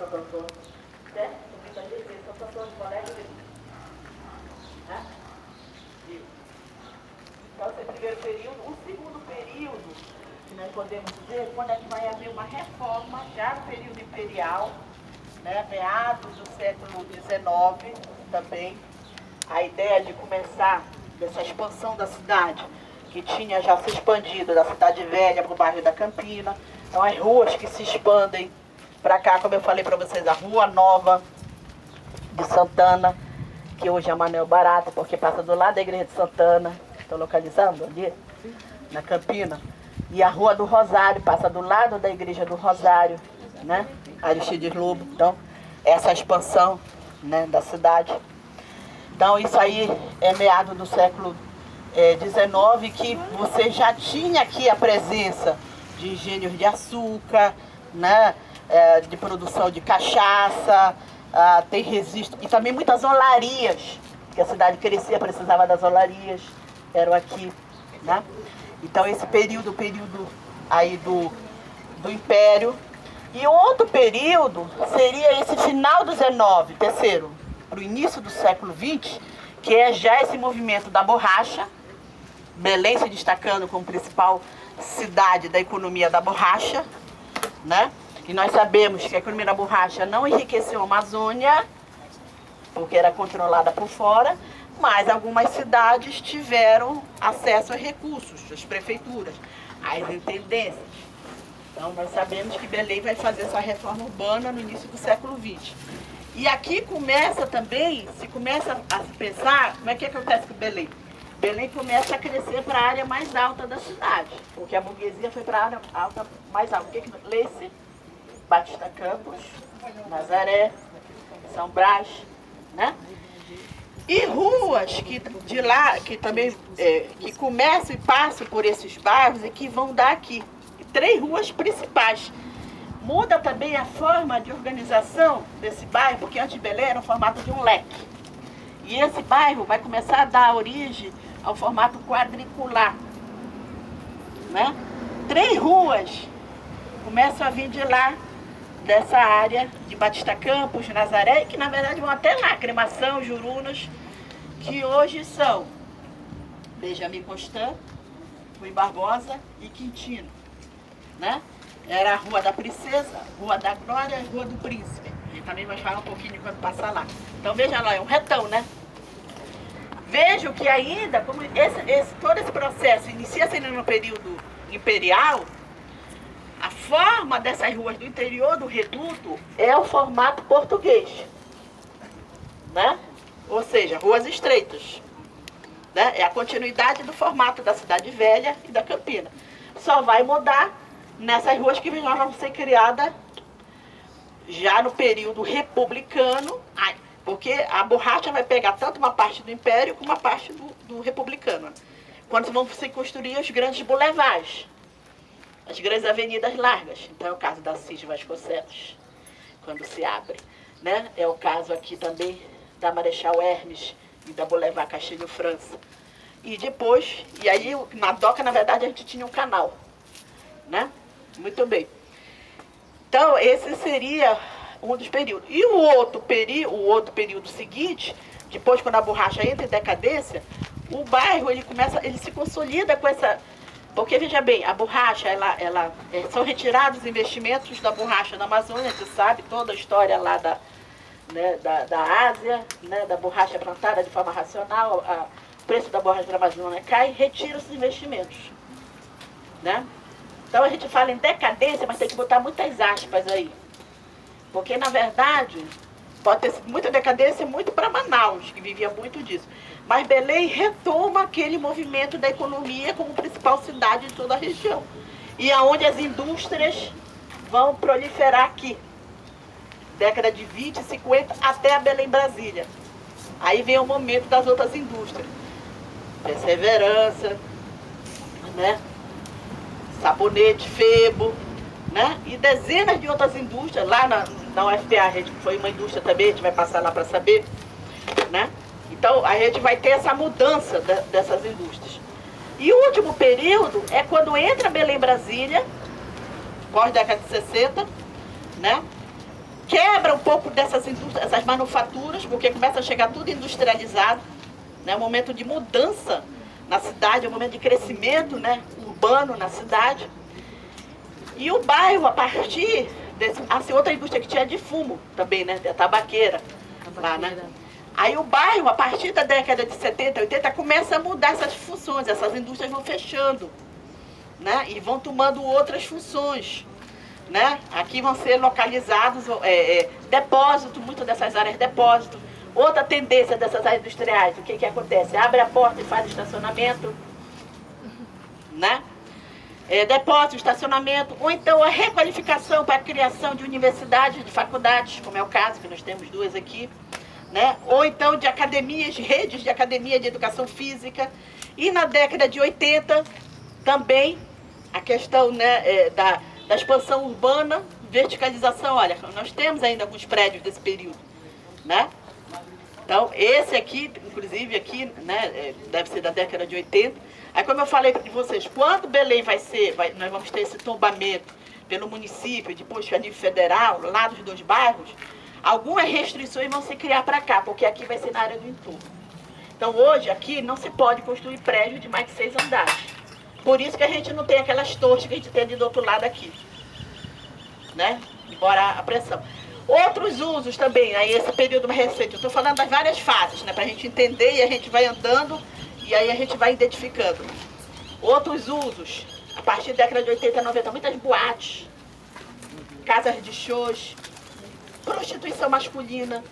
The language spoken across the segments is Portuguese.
Santo Antônio, certo? Muitas vezes Santo Antônio, colégio de... Né? Então, esse é o primeiro período. O segundo período, que nós podemos dizer, quando é que vai haver uma reforma, já no período imperial, né, meados do século XIX também, a ideia de começar dessa expansão da cidade, que tinha já se expandido da Cidade Velha para o bairro da Campina. Então as ruas que se expandem para cá, como eu falei para vocês, a Rua Nova de Santana, que hoje é Manuel Barata, porque passa do lado da Igreja de Santana, estou localizando ali, na Campina, e a Rua do Rosário, passa do lado da Igreja do Rosário, né? Aristides Lobo. Então, essa expansão, né, da cidade. Então, isso aí é meado do século XIX, que você já tinha aqui a presença de engenhos de açúcar, né, de produção de cachaça, tem registro, e também muitas olarias, que a cidade crescia, precisava das olarias, eram aqui, né? Então, esse período aí do Império. E outro período seria esse final do XIX, terceiro, para o início do século XX, que é já esse movimento da borracha, Belém se destacando como principal cidade da economia da borracha, né? E nós sabemos que a economia da borracha não enriqueceu a Amazônia, porque era controlada por fora, mas algumas cidades tiveram acesso a recursos, as prefeituras, as intendências. Então, nós sabemos que Belém vai fazer essa reforma urbana no início do século XX. E aqui começa também, se começa a se pensar, como é que acontece com Belém? Belém começa a crescer para a área mais alta da cidade, porque a burguesia foi para a área alta, mais alta. Leite, Batista Campos, Nazaré, São Brás, né? E ruas que de lá, que também que começam e passam por esses bairros e que vão dar aqui. 3 ruas principais. Muda também a forma de organização desse bairro, porque antes Belém era no formato de um leque. E esse bairro vai começar a dar origem ao formato quadricular, né? 3 ruas começam a vir de lá, dessa área de Batista Campos, Nazaré, que na verdade vão até lá, Cremação, Jurunas, que hoje são Benjamin Constant, Rui Barbosa e Quintino, né? Era a Rua da Princesa, Rua da Glória e Rua do Príncipe. A gente também vai falar um pouquinho quando passar lá. Então veja lá, é um retão, né? Vejo que ainda, como todo esse processo inicia-se ainda no período imperial, a forma dessas ruas do interior do reduto é o formato português, né? Ou seja, ruas estreitas, né? É a continuidade do formato da Cidade Velha e da Campina. Só vai mudar nessas ruas que já vão ser criadas já no período republicano, porque a borracha vai pegar tanto uma parte do Império como uma parte do republicano, quando vão se construir os grandes boulevards, as grandes avenidas largas. Então é o caso da Assis Vasconcelos, quando se abre, né? É o caso aqui também da Marechal Hermes e da Boulevard Castilho França. E depois, e aí na Doca, na verdade, a gente tinha um canal, né? Muito bem. Então, esse seria um dos períodos. E o outro período seguinte, depois quando a borracha entra em decadência, o bairro ele se consolida com essa... Porque, veja bem, a borracha, são retirados os investimentos da borracha na Amazônia, você sabe toda a história lá da Ásia, né, da borracha plantada de forma racional, o preço da borracha da Amazônia cai, retira os investimentos, né? Então a gente fala em decadência, mas tem que botar muitas aspas aí. Porque, na verdade, pode ter sido muita decadência, muito para Manaus, que vivia muito disso. Mas Belém retoma aquele movimento da economia como principal cidade de toda a região. E aonde as indústrias vão proliferar aqui. Década de 20, 50, até a Belém Brasília. Aí vem o momento das outras indústrias. Perseverança, né? Sabonete, Febo, né? E dezenas de outras indústrias. Lá na UFPA, a gente foi uma indústria também, a gente vai passar lá para saber, né? Então, a gente vai ter essa mudança dessas indústrias. E o último período é quando entra Belém Brasília, pós-década de 60, né? quebra um pouco dessas indústrias, essas manufaturas, porque começa a chegar tudo industrializado, né? Um momento de mudança na cidade, um momento de crescimento, né, urbano na cidade. E o bairro, a partir desse... Assim, outra indústria que tinha de fumo também, né? A tabaqueira. Lá, né? Aí o bairro, a partir da década de 70, 80, começa a mudar essas funções, essas indústrias vão fechando, né? E vão tomando outras funções, né? Aqui vão ser localizados depósitos, muitas dessas áreas depósito. Outra tendência dessas áreas industriais, o que acontece? Abre a porta e faz estacionamento, né? Depósito, estacionamento, ou então a requalificação para a criação de universidades, de faculdades, como é o caso, que nós temos duas aqui, né? Ou então de academias, redes de academia de educação física. E na década de 80, também a questão, né, da expansão urbana, verticalização. Olha, nós temos ainda alguns prédios desse período, né? Então, esse aqui, inclusive aqui, né, deve ser da década de 80. Aí, como eu falei para vocês, quando Belém nós vamos ter esse tombamento pelo município, depois a nível federal, lá dos dois bairros, algumas restrições vão se criar para cá, porque aqui vai ser na área do entorno. Então, hoje, aqui não se pode construir prédio de mais de 6 andares. Por isso que a gente não tem aquelas torres que a gente tem ali do outro lado aqui, né? Embora a pressão. Outros usos também, aí esse período mais recente, eu estou falando das várias fases, né? Para a gente entender e a gente vai andando e aí a gente vai identificando. Outros usos, a partir da década de 80 e 90, muitas boates, casas de shows, prostituição masculina.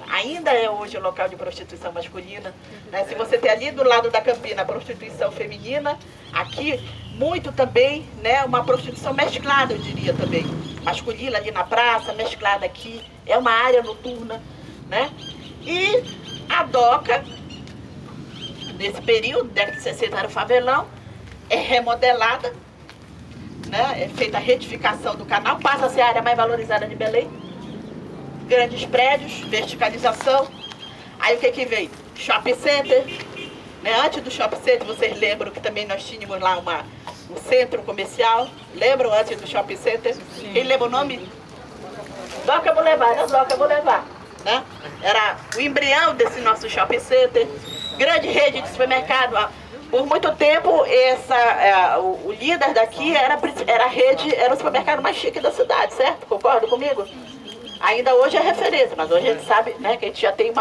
Ainda é hoje o local de prostituição masculina, né? Se você tem ali do lado da Campina a prostituição feminina, aqui muito também, né, uma prostituição mesclada, eu diria também. Masculina ali na praça, mesclada aqui, é uma área noturna, né? E a DOCA, nesse período, década de 60 era o favelão, é remodelada, né? É feita a retificação do canal, passa a ser a área mais valorizada de Belém. Grandes prédios, verticalização. Aí o que veio? Shopping center, né? Antes do shopping center, vocês lembram que também nós tínhamos lá um centro comercial. Lembram antes do shopping center? Sim. Quem lembra o nome? Doca Boulevard, né? Doca Boulevard, né? Era o embrião desse nosso shopping center. Grande rede de supermercado. Por muito tempo, o líder daqui era o supermercado mais chique da cidade, certo? Concorda comigo? Ainda hoje é referência, mas hoje a gente sabe, né, que a gente já tem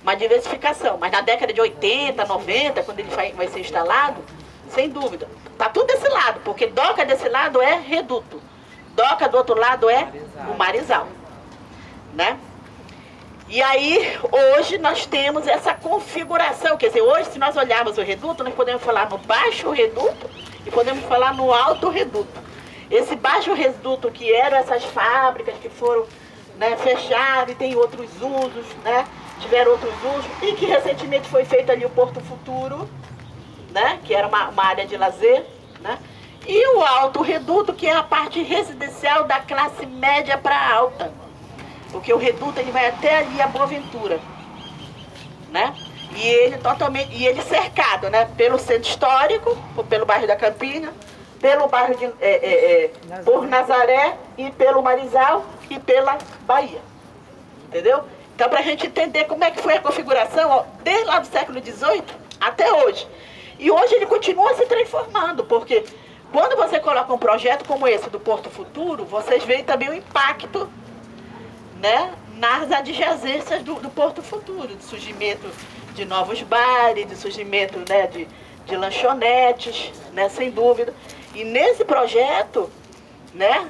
uma diversificação. Mas na década de 80, 90, quando ele vai ser instalado, sem dúvida, está tudo desse lado, porque Doca desse lado é Reduto, Doca do outro lado é o Marizal, né? E aí, hoje nós temos essa configuração, quer dizer, hoje se nós olharmos o Reduto, nós podemos falar no Baixo Reduto e podemos falar no Alto Reduto. Esse Baixo Reduto, que eram essas fábricas que foram, né, fechadas e tem outros usos, né, tiveram outros usos, e que recentemente foi feito ali o Porto Futuro, né, que era uma área de lazer, né, e o Alto Reduto, que é a parte residencial da classe média para alta. Porque o Reduto ele vai até ali a Boa Ventura, né? E ele cercado, né? Pelo centro histórico, pelo bairro da Campina, pelo bairro por Nazaré e pelo Marizal e pela Bahia, entendeu? Então, para a gente entender como é que foi a configuração, ó, desde lá do século XVIII até hoje. E hoje ele continua se transformando, porque quando você coloca um projeto como esse do Porto Futuro, vocês veem também o impacto, né, nas adjacências do Porto Futuro, de surgimento de novos bares, de surgimento, né, de lanchonetes, né, sem dúvida. E nesse projeto, né,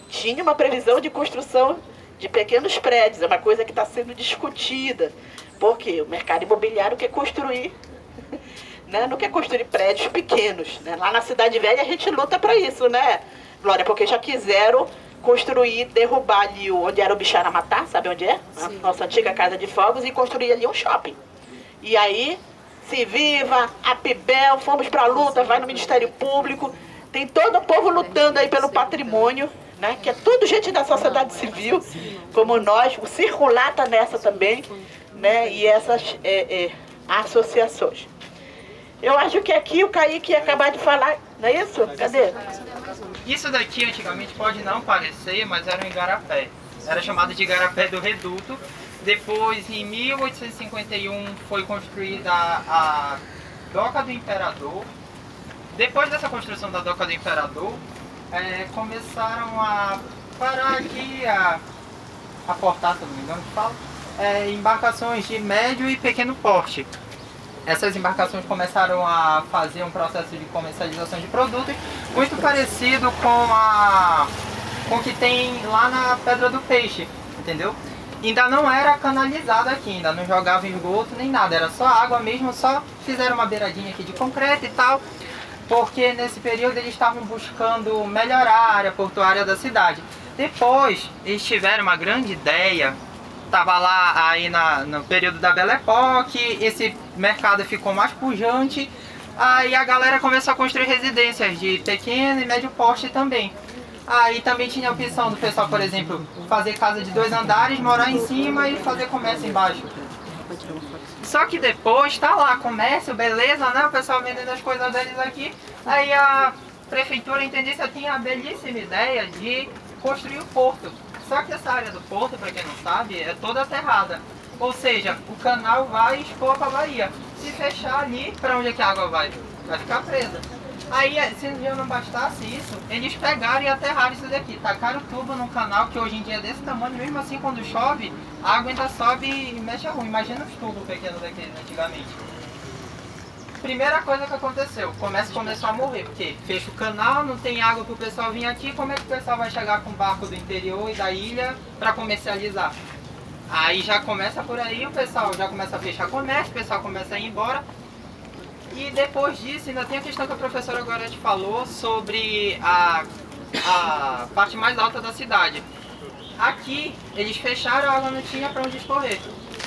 tinha uma previsão de construção de pequenos prédios, é uma coisa que está sendo discutida, porque o mercado imobiliário quer construir, né, não quer construir prédios pequenos, né? Lá na Cidade Velha a gente luta para isso, né, Glória, porque já quiseram construir, derrubar ali onde era o Bixaramatá, sabe onde é? A nossa antiga casa de fogos, e construir ali um shopping. E aí, Se Viva, a Pibel, fomos para a luta, vai no Ministério Público, tem todo o povo lutando aí pelo patrimônio, né? Que é tudo gente da sociedade civil, como nós, o Circular está nessa também, né? E essas associações. Eu acho que aqui o Kaique ia acabar de falar, não é isso? Cadê? Isso daqui antigamente pode não parecer, mas era um igarapé. Era chamado de igarapé do Reduto. Depois, em 1851, foi construída a Doca do Imperador. Depois dessa construção da Doca do Imperador, começaram a parar aqui, a aportar, se não me engano, que fala, embarcações de médio e pequeno porte. Essas embarcações começaram a fazer um processo de comercialização de produtos muito parecido com o que tem lá na Pedra do Peixe, entendeu? Ainda não era canalizado aqui, ainda não jogava em esgoto nem nada, era só água mesmo, só fizeram uma beiradinha aqui de concreto e tal, porque nesse período eles estavam buscando melhorar a área portuária da cidade. Depois eles tiveram uma grande ideia. Estava lá aí no período da Belle Époque, esse mercado ficou mais pujante, aí a galera começou a construir residências de pequeno e médio porte também. Aí também tinha a opção do pessoal, por exemplo, fazer casa de 2 andares, morar em cima e fazer comércio embaixo. Só que depois tá lá, comércio, beleza, né? O pessoal vendendo as coisas deles aqui. Aí a prefeitura, a intendência, tinha a belíssima ideia de construir o porto. Só que essa área do porto, para quem não sabe, é toda aterrada. Ou seja, o canal vai expor para a Bahia. Se fechar ali, para onde é que a água vai? Vai ficar presa. Aí, se já não bastasse isso, eles pegaram e aterraram isso daqui. Tacaram o tubo no canal, que hoje em dia é desse tamanho, mesmo assim quando chove, a água ainda sobe e mexe a rua. Imagina os tubos pequenos daqueles antigamente. Primeira coisa que aconteceu, o comércio começou a morrer, porque fecha o canal, não tem água para o pessoal vir aqui, como é que o pessoal vai chegar com o barco do interior e da ilha para comercializar? Aí já começa por aí, o pessoal já começa a fechar comércio, o pessoal começa a ir embora. E depois disso, ainda tem a questão que a professora Gorete falou sobre a parte mais alta da cidade. Aqui, eles fecharam, a água não tinha para onde escorrer.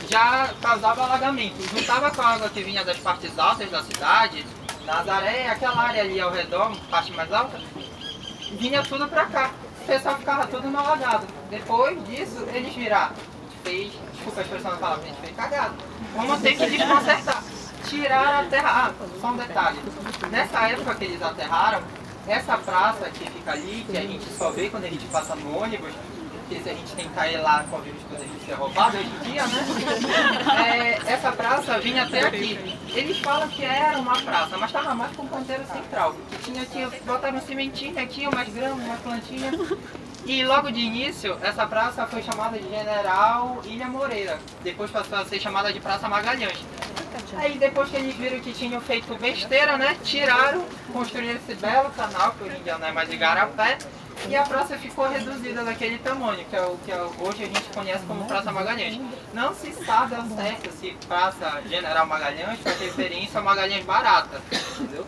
Já causava alagamento. Juntava com a água que vinha das partes altas da cidade, Nazaré, aquela área ali ao redor, parte mais alta, vinha tudo pra cá. O pessoal ficava tudo no alagado. Depois disso, eles viraram. Desculpa a expressão da palavra, a gente fez cagado. Vamos ter que desconsertar. Tiraram a terra. Só um detalhe. Nessa época que eles aterraram, essa praça que fica ali, que a gente só vê quando a gente passa no ônibus, porque se a gente tentar ir lá com o vírus quando a gente ser roubado hoje em dia, né? Essa praça vinha até aqui. Eles falam que era uma praça, mas estava mais com um canteiro central. Que tinha aqui, botaram um cimentinho aqui, umas gramas, umas plantinhas. E logo de início, essa praça foi chamada de General Ilha Moreira. Depois passou a ser chamada de Praça Magalhães. Aí depois que eles viram que tinham feito besteira, né? Tiraram, construíram esse belo canal, que hoje em dia não é mais igarapé. E a praça ficou reduzida daquele tamanho, que hoje a gente conhece como Praça Magalhães. Não se sabe ao certo se Praça General Magalhães faz referência a Magalhães Barata, entendeu?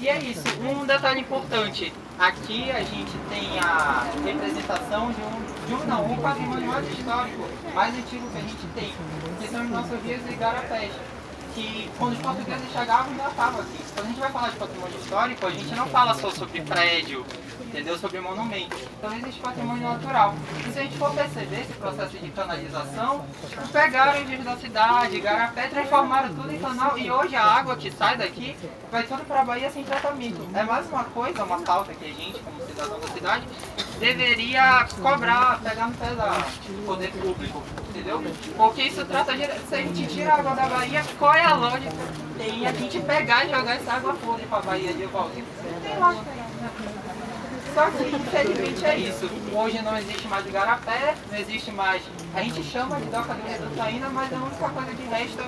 E é isso. Um detalhe importante. Aqui a gente tem a representação de um não, um patrimônio mais histórico, mais antigo que a gente tem, que são os nossos rios e igarapés. Que quando os portugueses chegavam já estavam aqui. Quando a gente vai falar de patrimônio histórico, a gente não fala só sobre prédio, entendeu? Sobre monumento. Então existe patrimônio natural. E se a gente for perceber esse processo de canalização, pegaram os rios da cidade, igarapé, transformaram tudo em canal e hoje a água que sai daqui vai tudo para a Bahia sem tratamento. É mais uma coisa, uma pauta que a gente, como cidadão da cidade, deveria cobrar, pegar no pé do poder público, entendeu? Porque isso trata de, se a gente tira a água da Bahia, qual é a lógica? Tem a gente pegar e jogar essa água podre para a Bahia de volta. Não tem lógica, né? Só que infelizmente é isso. Hoje não existe mais igarapé, não existe mais. A gente chama de Doca do Reduto ainda, mas a única coisa que resta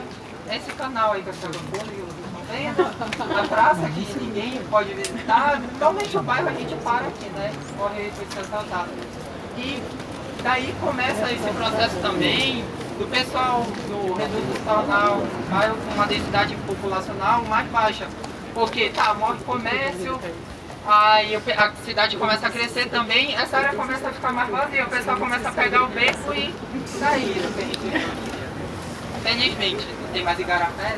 é esse canal aí que essa água podre, não tem, a praça que ninguém pode visitar. Totalmente o bairro a gente para aqui, né? Corre por ser assaltado. E daí começa esse processo também do pessoal do Reduto se tornar um bairro com uma densidade populacional mais baixa. Porque morre comércio, aí a cidade começa a crescer também, essa área começa a ficar mais vazia, o pessoal começa a pegar o beco e sair do que a gente viu. Felizmente, não tem mais igarapé,